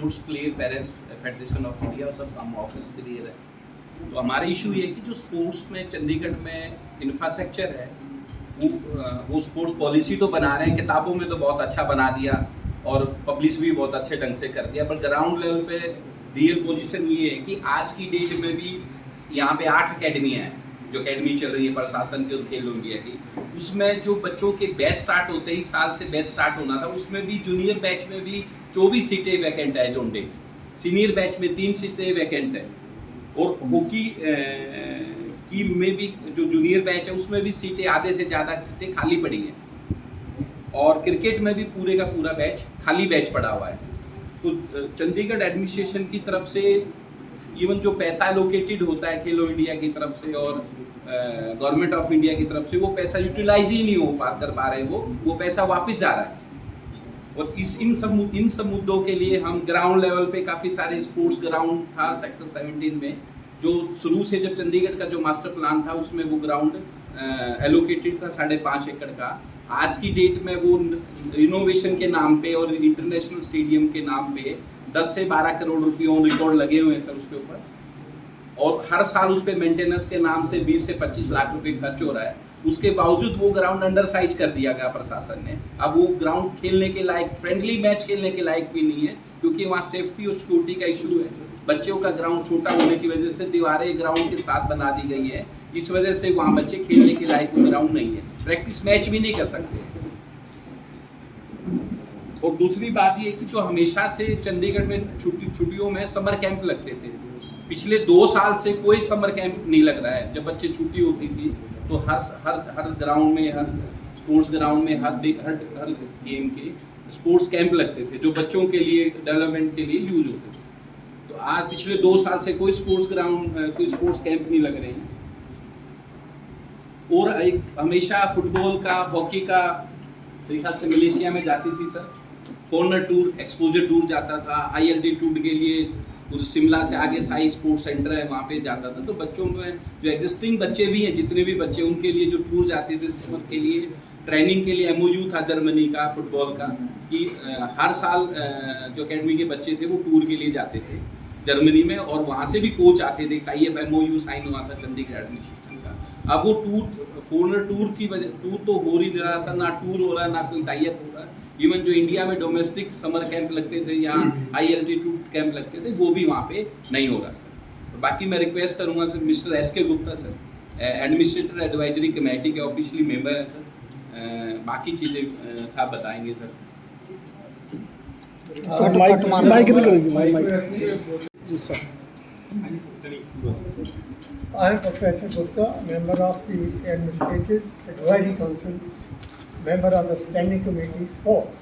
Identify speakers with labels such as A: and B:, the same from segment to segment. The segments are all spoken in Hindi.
A: Sports player parents federation of India, सब हम ऑफिस क्लियर है। तो हमारा इशू ये है कि जो स्पोर्ट्स में चंडीगढ़ में इंफ्रास्ट्रक्चर है वो स्पोर्ट्स पॉलिसी तो बना रहे हैं, किताबों में तो बहुत अच्छा बना दिया और पब्लिश भी बहुत अच्छे ढंग से कर दिया, पर ग्राउंड लेवल पे रियल पोजीशन ये है कि आज की डेट में भी यहाँ पे 8 अकेडमियाँ हैं जो अकेडमी चल रही है प्रशासन की और खेलो इंडिया की। उसमें जो बच्चों के बैच स्टार्ट होते ही साल से बैच स्टार्ट होना था, उसमें भी जूनियर बैच में भी 24 सीटें वैकेंट है जोन डेट, सीनियर बैच में 3 सीटें वैकेंट है, और हॉकी की में भी जो जूनियर बैच है उसमें भी सीटें आधे से ज़्यादा सीटें खाली पड़ी हैं, और क्रिकेट में भी पूरे का पूरा बैच खाली बैच पड़ा हुआ है। तो चंडीगढ़ एडमिनिस्ट्रेशन की तरफ से इवन जो पैसा एलोकेटेड होता है खेलो इंडिया की तरफ से और गवर्नमेंट ऑफ इंडिया की तरफ से, वो पैसा यूटिलाइज ही नहीं कर पा रहे, वो पैसा वापस जा रहा है। और इन सब मुद्दों के लिए हम ग्राउंड लेवल पे काफ़ी सारे स्पोर्ट्स ग्राउंड था सेक्टर 17 में, जो शुरू से जब चंडीगढ़ का जो मास्टर प्लान था उसमें वो ग्राउंड एलोकेटेड था 5.5 एकड़ का। आज की डेट में वो रिनोवेशन के नाम पे और इंटरनेशनल स्टेडियम के नाम पे 10 से 12 करोड़ रुपये ऑन रिकॉर्ड लगे हुए हैं सर उसके ऊपर, और हर साल उस पर मेंटेनेंस के नाम से 20 से 25 लाख रुपए खर्च हो रहा है। उसके बावजूद वो ग्राउंड अंडर साइज कर दिया गया प्रशासन ने। अब वो ग्राउंड खेलने के लायक, फ्रेंडली मैच खेलने के लायक भी नहीं है, क्योंकि वहाँ सेफ्टी और सिक्योरिटी का इशू है। बच्चों का ग्राउंड छोटा होने की वजह से दीवारें ग्राउंड के साथ बना दी गई है, इस वजह से वहाँ बच्चे खेलने के लायक वो ग्राउंड नहीं है, प्रैक्टिस मैच भी नहीं कर सकते। और दूसरी बात ये कि जो हमेशा से चंडीगढ़ में छुट्टियों में समर कैंप लगते थे, पिछले 2 साल से कोई समर कैंप नहीं लग रहा है। जब बच्चे छुट्टी होती थी तो हर ग्राउंड में, हर स्पोर्ट्स ग्राउंड में हर गेम के स्पोर्ट्स कैंप लगते थे जो बच्चों के लिए डेवलपमेंट के लिए यूज होते थे। तो आज पिछले 2 साल से कोई स्पोर्ट्स कैंप नहीं लग रहे हैं। और एक हमेशा फुटबॉल का, हॉकी का मेरे ख्याल से मलेशिया में जाती थी sir, foreigner tour, exposure tour जाता था, हाई एल्टीट्यूड के लिए शिमला से आगे साई स्पोर्ट्स सेंटर है वहाँ पे जाता था। तो बच्चों में जो एग्जिस्टिंग बच्चे भी हैं, जितने भी बच्चे, उनके लिए जो टूर जाते थे समर के लिए, ट्रेनिंग के लिए MOU था जर्मनी का फुटबॉल का, कि हर साल जो अकेडमी के बच्चे थे वो टूर के लिए जाते थे जर्मनी में, और वहाँ से भी कोच आते थे। टाइप MOU साइन हुआ था चंडीगढ़ एडमिनिस्ट्रेशन का। अब वो फॉरनर टूर की वजह, टूर तो हो ही नहीं रहा सर, ना टूर हो रहा, ना कोई टाइप हो रहा। इवन जो इंडिया में डोमेस्टिक समर कैंप लगते थे या हाई एल्टीट्यूड कैंप लगते थे, वो भी वहाँ पे नहीं हो रहा सर। तो बाकी मैं रिक्वेस्ट करूँगा sir, mister SK Gupta sir, administrator advisory committee के ऑफिशियली मेंबर हैं सर, बाकी चीज़ें साहब बताएंगे sir.
B: Mike
C: I am Professor Gupta, member of the Administrative Advisory Council, member of the Standing Committee Sports.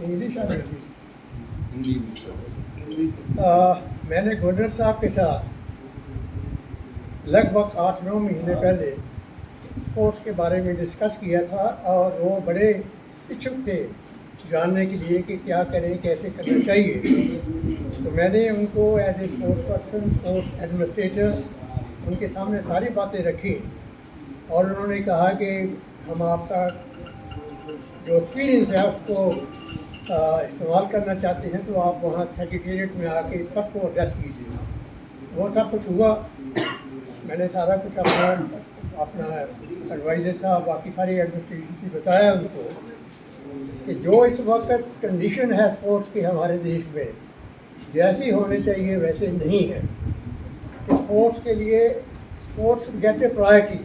C: English or Hindi? मैंने गवर्नर साहब के साथ लगभग 8-9 महीने पहले स्पोर्ट्स के बारे में डिस्कस किया था, और वो बड़े इच्छुक थे जानने के लिए कि क्या करें, कैसे करना चाहिए। तो मैंने उनको as a sports person, sports administrator, उनके सामने सारी बातें रखी, और उन्होंने कहा कि हम आपका जो एक्सपीरियंस है उसको इस्तेमाल करना चाहते हैं, तो आप वहाँ सेक्रेटेरिएट में आके सबको एड्रेस कीजिए। वो सब कुछ हुआ, मैंने सारा कुछ अपना एडवाइज़र साहब, बाकी सारी एडमिनिस्ट्रेशन से बताया उनको कि जो इस वक्त कंडीशन है स्पोर्ट्स की हमारे देश में, जैसी होनी चाहिए वैसे नहीं है। कि स्पोर्ट्स के लिए स्पोर्ट्स गेट ए प्रायोरिटी।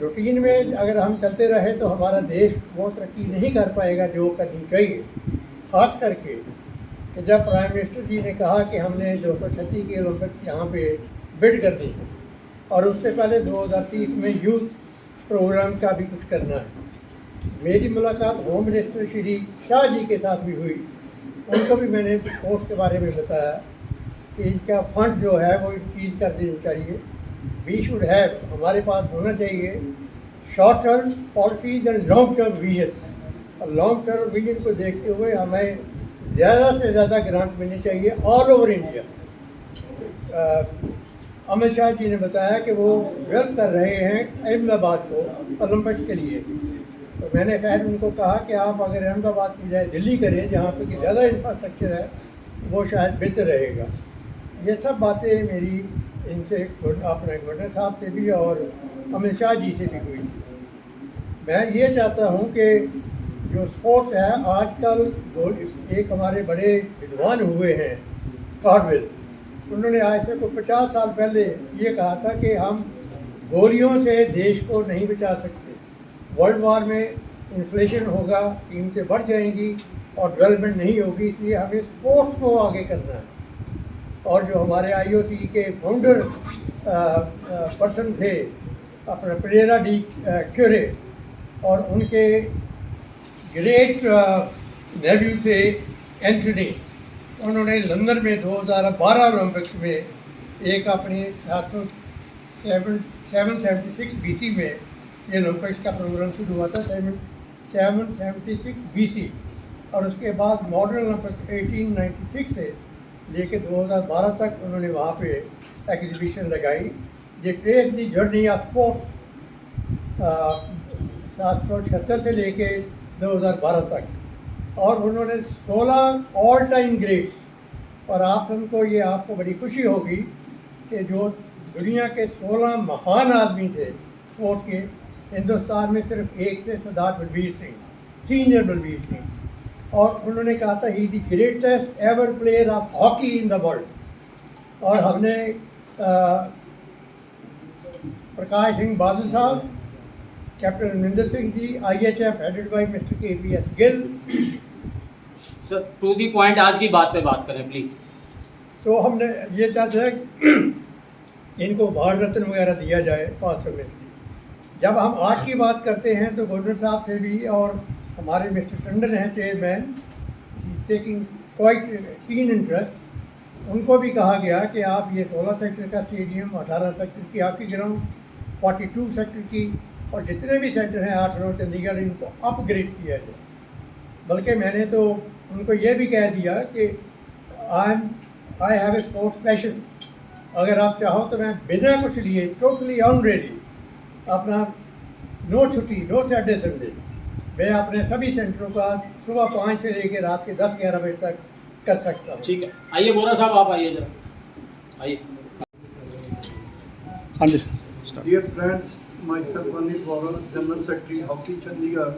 C: रूटीन में अगर हम चलते रहे तो हमारा देश वो तरक्की नहीं कर पाएगा जो करनी चाहिए। ख़ास करके कि जब प्राइम मिनिस्टर जी ने कहा कि हमने 236 के ओलंपिक्स यहाँ पे बिड करनी है, और उससे पहले 2030 में यूथ प्रोग्राम का भी कुछ करना है। मेरी मुलाकात होम मिनिस्टर श्री शाह जी के साथ भी हुई, उनको भी मैंने स्पोर्ट्स के बारे में बताया कि इनका फंड जो है वो इंक्रीज कर देनी चाहिए। वी शुड हैव, हमारे पास होना चाहिए short term policies and long term vision. और लॉन्ग टर्म विजन को देखते हुए हमें ज़्यादा से ज़्यादा ग्रांट मिलनी चाहिए all over India. Amit Shah ji ने बताया कि वो वेल्क कर रहे हैं अहमदाबाद को ओलंपिक्स के लिए, तो तो मैंने खैर उनको कहा कि आप अगर अहमदाबाद की बजाय दिल्ली करें जहाँ पे कि ज़्यादा इंफ्रास्ट्रक्चर है वो शायद बेहतर रहेगा। ये सब बातें मेरी इनसे अपने गवर्नर साहब से भी और अमित शाह जी से भी हुई थी। मैं ये चाहता हूँ कि जो स्पोर्ट्स है आजकल, एक हमारे बड़े विद्वान हुए हैं कार्डवेल, उन्होंने आज से कोई 50 साल पहले ये कहा था कि हम गोलियों से देश को नहीं बचा सकते, वर्ल्ड वार में इन्फ्लेशन होगा, कीमतें बढ़ जाएंगी और डेवलपमेंट नहीं होगी, इसलिए हमें स्पोर्ट्स को आगे करना है। और जो हमारे IOC के फाउंडर पर्सन थे अपना परेरा डी क्यूरे, और उनके ग्रेट नेव्यू थे एंथनी, उन्होंने लंदन में 2012 ओलंपिक्स में एक अपने 776 BC में ये ओलंपिक्स का प्रोग्राम शुरू हुआ था, 776 BC, और उसके बाद मॉडर्न ओलंपिक 1896 से लेके 2012 तक उन्होंने वहाँ पे एग्जीबिशन लगाई। ये trace the journey of sports 776 से लेके 2012 तक, और उन्होंने 16 ऑल टाइम ग्रेट्स, और आप उनको ये आपको बड़ी खुशी होगी कि जो दुनिया के 16 महान आदमी थे स्पोर्ट्स के, हिंदुस्तान में सिर्फ एक थे, सरदार बलबीर सिंह, सीनियर बलबीर सिंह, और उन्होंने कहा था he the greatest ever player of hockey in the world. और हमने Prakash Singh Badal sahab, captain Amarinder Singh ji, IHF headed by mister KPS Gill.
B: Sir to the point आज की बात पे बात करें प्लीज़।
C: तो हमने ये चाहते हैं कि इनको भारत रत्न वगैरह दिया जाए 500 में। जब हम आज की बात करते हैं तो गवर्नर साहब से भी, और हमारे मिस्टर टंडन हैं chairman, taking quite keen interest, उनको भी कहा गया कि आप ये 16 सेक्टर का स्टेडियम, 18 सेक्टर की हॉकी ग्राउंड, 42 सेक्टर की, और जितने भी सेंटर हैं 8-9 चंडीगढ़, इनको अपग्रेड किया जाए। बल्कि मैंने तो उनको ये भी कह दिया कि I have a sports passion, अगर आप चाहो तो मैं बिना कुछ लिए टोटली ऑनरेडी अपना नो छुट्टी, नो सैटरडे संडे, मैं अपने सभी सेंटरों का सुबह 5 से लेकर रात के 10-11 बजे तक कर सकता हूँ।
B: ठीक है, आइए बोरा साहब, आप आइए जरा, आइए।
D: हाँ जी sir.
E: Dear friends, myself Anil Bora, General Secretary hockey Chandigarh.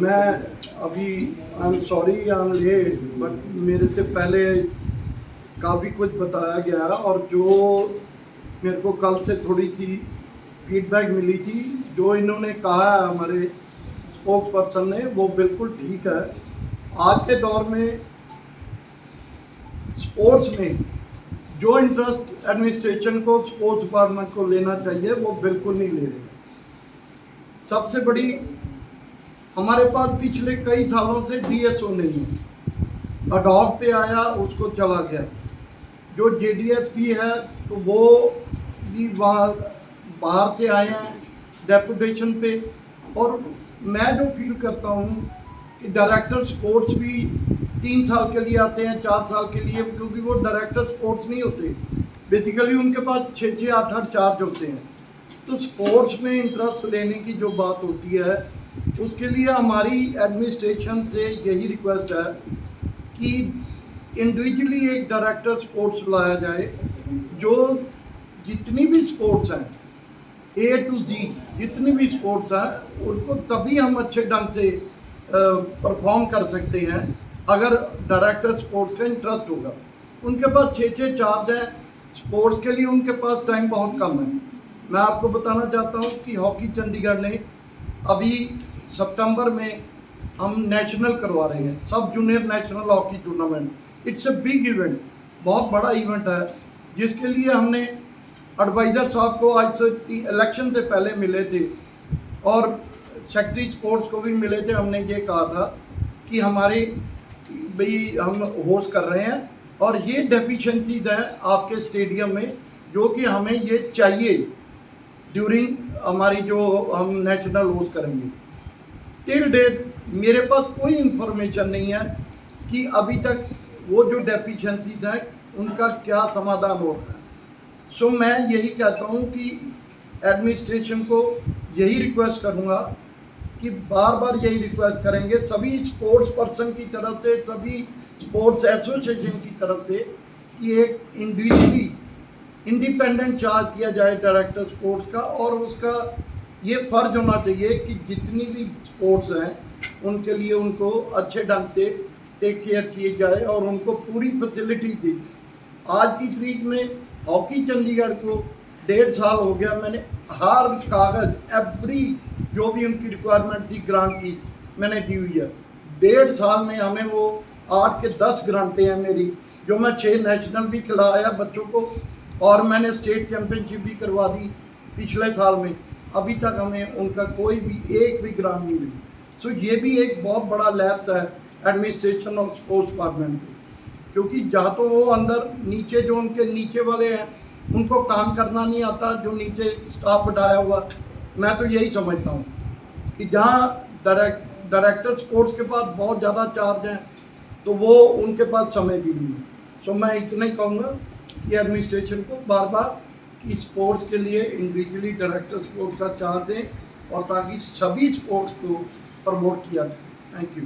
E: मैं अभी I am sorry I am late, but मेरे से पहले काफ़ी कुछ बताया गया, और जो मेरे को कल से थोड़ी सी फीडबैक मिली थी, जो इन्होंने कहा है हमारे स्पोक्स पर्सन ने, वो बिल्कुल ठीक है। आज के दौर में स्पोर्ट्स में जो इंटरेस्ट एडमिनिस्ट्रेशन को स्पोर्ट्स डिपार्टमेंट को लेना चाहिए वो बिल्कुल नहीं ले रहे। सबसे बड़ी, हमारे पास पिछले कई सालों से DSO नहीं है, अडॉक पे आया उसको चला गया। जो JDSP है तो वो भी बाहर से आए हैं डेपुटेशन पे, और मैं जो फील करता हूँ कि डायरेक्टर स्पोर्ट्स भी 3 साल के लिए आते हैं, 4 साल के लिए, क्योंकि वो डायरेक्टर स्पोर्ट्स नहीं होते, बेसिकली उनके पास 6-6, 8-8 चार्ज होते हैं। तो स्पोर्ट्स में इंटरेस्ट लेने की जो बात होती है, उसके लिए हमारी एडमिनिस्ट्रेशन से यही रिक्वेस्ट है कि इंडिविजुअली एक डायरेक्टर स्पोर्ट्स लाया जाए, जो जितनी भी स्पोर्ट्स हैं A to Z, जितनी भी स्पोर्ट्स हैं, उनको तभी हम अच्छे ढंग से परफॉर्म कर सकते हैं अगर डायरेक्टर स्पोर्ट्स का इंटरेस्ट होगा। उनके पास 6-6 चार्ज हैं, स्पोर्ट्स के लिए उनके पास टाइम बहुत कम है। मैं आपको बताना चाहता हूँ कि हॉकी चंडीगढ़ ने अभी सितंबर में हम नेशनल करवा रहे हैं, सब junior national hockey tournament. It's a big event, बहुत बड़ा इवेंट है, जिसके लिए हमने एडवाइज़र साहब को आज से इलेक्शन से पहले मिले थे, और सेक्रेटरी स्पोर्ट्स को भी मिले थे। हमने ये कहा था कि हमारे भाई हम होस्ट कर रहे हैं, और ये डेफिशिएंसीज हैं आपके स्टेडियम में, जो कि हमें ये चाहिए ड्यूरिंग हमारी जो हम नेशनल होस्ट करेंगे। टिल डेट मेरे पास कोई इन्फॉर्मेशन नहीं है कि अभी तक वो जो डेफिशिएंसीज हैं उनका क्या समाधान हो रहा है। सो मैं यही कहता हूँ कि एडमिनिस्ट्रेशन को यही रिक्वेस्ट करूँगा कि बार बार यही रिक्वेस्ट करेंगे सभी स्पोर्ट्स पर्सन की तरफ से, सभी स्पोर्ट्स एसोसिएशन की तरफ से, कि एक इंडिविजुअली इंडिपेंडेंट चार्ज किया जाए डायरेक्टर स्पोर्ट्स का, और उसका ये फ़र्ज होना चाहिए कि जितनी भी स्पोर्ट्स हैं उनके लिए उनको अच्छे ढंग से टेक केयर किए जाए और उनको पूरी फैसिलिटी दी। आज की तारीख में हॉकी चंडीगढ़ को 1.5 साल हो गया, मैंने हर कागज़ एवरी जो भी उनकी रिक्वायरमेंट थी ग्रांट की मैंने दी हुई है। 1.5 साल में हमें वो 8 के 10 ग्रांटें हैं मेरी, जो मैं 6 नेशनल भी खिलाया बच्चों को, और मैंने स्टेट चैम्पियनशिप भी करवा दी पिछले साल में। अभी तक हमें उनका कोई भी एक भी ग्रांट नहीं मिली। सो ये भी एक बहुत बड़ा लैप्स है एडमिनिस्ट्रेशन ऑफ स्पोर्ट्स डिपार्टमेंट को, क्योंकि जहाँ तो वो अंदर नीचे जो उनके नीचे वाले हैं उनको काम करना नहीं आता, जो नीचे स्टाफ बैठाया हुआ। मैं तो यही समझता हूँ कि जहाँ डायरेक्टर स्पोर्ट्स के पास बहुत ज़्यादा चार्ज हैं तो वो उनके पास समय भी नहीं है। सो मैं इतना ही कहूँगा कि एडमिनिस्ट्रेशन को बार बार कि स्पोर्ट्स के लिए इंडिविजुअली डायरेक्टर स्पोर्ट्स का चार्ज दें, और ताकि सभी स्पोर्ट्स को प्रमोट किया जाए। Thank you.